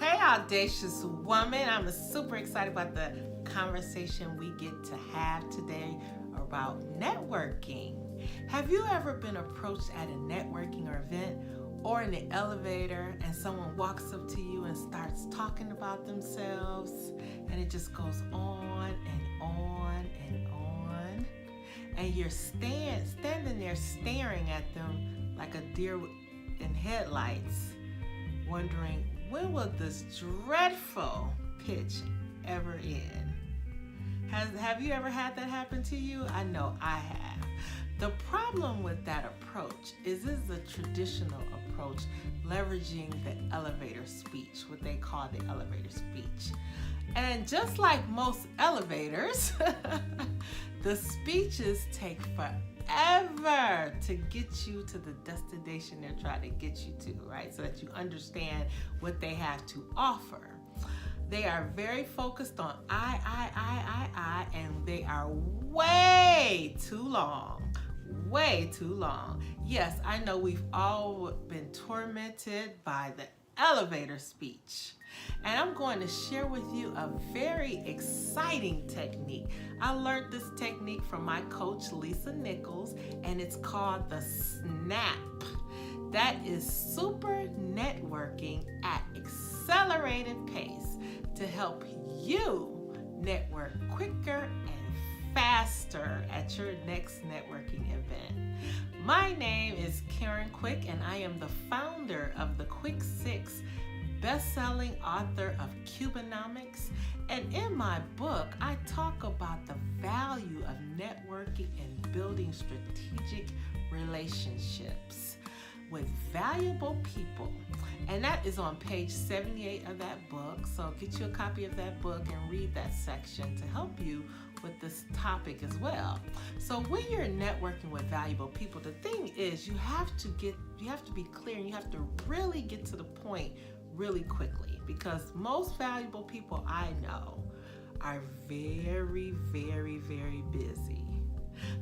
Hey, audacious woman. I'm super excited about the conversation we get to have today about networking. Have you ever been approached at a networking or event or in the elevator and someone walks up to you and starts talking about themselves and it just goes on and on and on, and you're standing there staring at them like a deer in headlights, wondering, when will this dreadful pitch ever end? Have you ever had that happen to you? I know I have. The problem with that approach is this is a traditional approach leveraging the elevator speech, what they call the elevator speech. And just like most elevators, the speeches take forever to get you to the destination they're trying to get you to, right? So that you understand what they have to offer. They are very focused on I, and they are way too long. Way too long. Yes, I know we've all been tormented by the elevator speech. And I'm going to share with you a very exciting technique. I learned this technique from my coach, Lisa Nichols, and it's called the SNAAP. That is super networking at accelerated pace to help you network quicker and faster at your next networking event. My name is Karen Quick, and I am the founder of the Quick 6, best-selling author of Cubanomics. And in my book, I talk about the value of networking and building strategic relationships with valuable people. And that is on page 78 of that book. So get you a copy of that book and read that section to help you with this topic as well. So when you're networking with valuable people, the thing is you have to be clear, and you have to really get to the point really quickly, because most valuable people I know are very, very, very busy.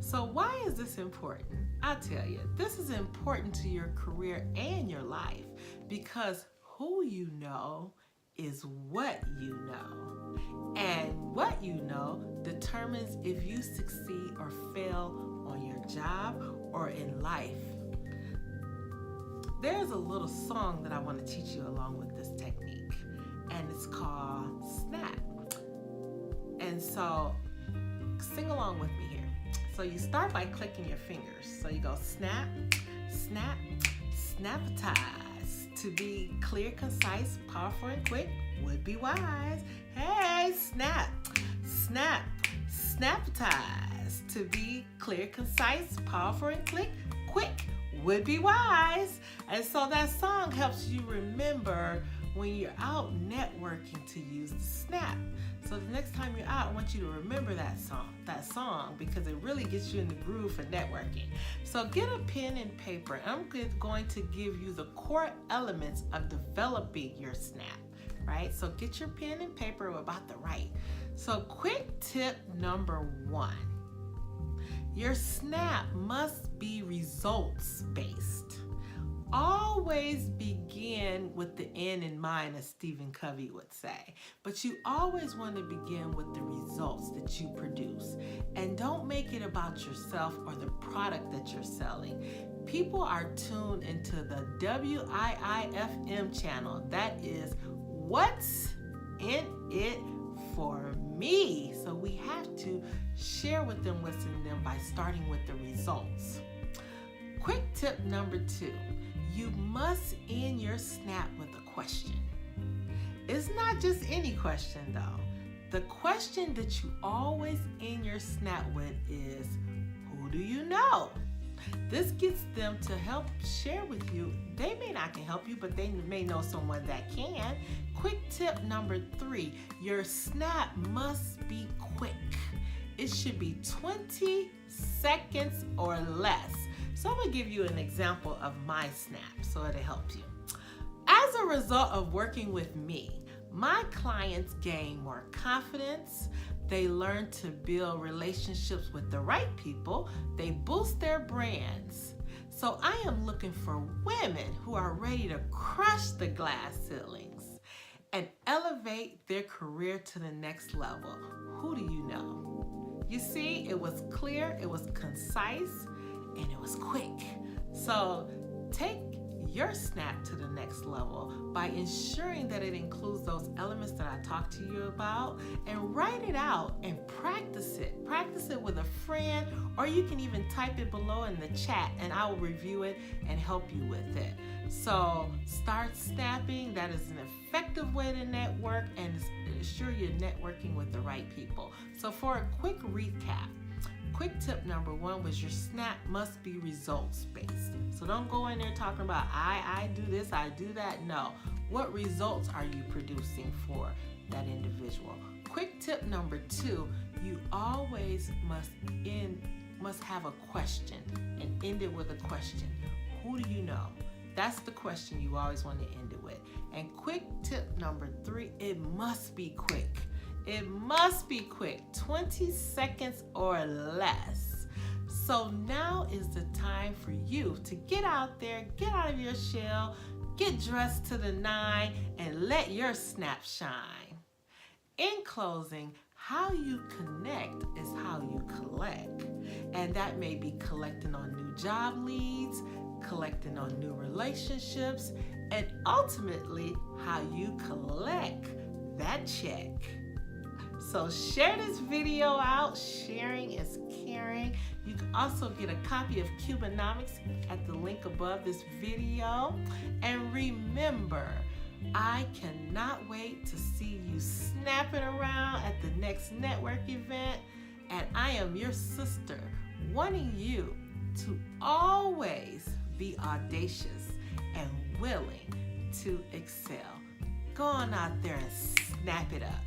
So why is this important? I'll tell you, this is important to your career and your life, because who you know is what you know. And what you know determines if you succeed or fail on your job or in life. There's a little song that I want to teach you along with this technique, and it's called SNAAP. And so sing along with me here. So you start by clicking your fingers. So you go snap, snap, snapitize. To be clear, concise, powerful, and quick, would be wise. Hey, snap, snap, snapitize. To be clear, concise, powerful, and quick, would be wise. And so that song helps you remember when you're out networking to use the SNAAP. So the next time you're out, I want you to remember that song because it really gets you in the groove for networking. So get a pen and paper. I'm going to give you the core elements of developing your SNAAP, right? So get your pen and paper, we're about to write. So quick tip number 1. Your SNAAP must be results-based. Always begin with the end in mind, as Stephen Covey would say. But you always want to begin with the results that you produce. And don't make it about yourself or the product that you're selling. People are tuned into the WIIFM channel. That is what's in it for me. So we have to share with them what's in them by starting with the results. Quick tip number 2. You must end your SNAAP with a question. It's not just any question though. The question that you always end your SNAAP with is, who do you know? This gets them to help share with you. They may not can help you, but they may know someone that can. Quick tip number 3, your SNAAP must be quick. It should be 20 seconds or less. So I'm going to give you an example of my SNAAP so it'll help you. As a result of working with me, my clients gain more confidence. They learn to build relationships with the right people. They boost their brands. So I am looking for women who are ready to crush the glass ceilings elevate their career to the next level? Who do you know? You see, it was clear, it was concise, and it was quick. So take your SNAAP to the next level by ensuring that it includes those elements that I talked to you about, and write it out and practice it. Practice it with a friend, or you can even type it below in the chat and I will review it and help you with it. So start snapping. That is an effective way to network, and ensure you're networking with the right people. So for a quick recap, quick tip number 1 was your SNAAP must be results based. So don't go in there talking about I do this, I do that. No. What results are you producing for that individual? Quick tip number 2, you always must have a question and end it with a question. Who do you know? That's the question you always want to end it with. And quick tip number 3, it must be quick. It must be quick, 20 seconds or less. So now is the time for you to get out there, get out of your shell, get dressed to the 9, and let your SNAAP shine. In closing, how you connect is how you collect. And that may be collecting on new job leads, collecting on new relationships, and ultimately how you collect that check. So share this video out. Sharing is caring. You can also get a copy of Cubenomics at the link above this video. And remember, I cannot wait to see you snapping around at the next network event. And I am your sister, wanting you to always be audacious and willing to excel. Go on out there and snap it up.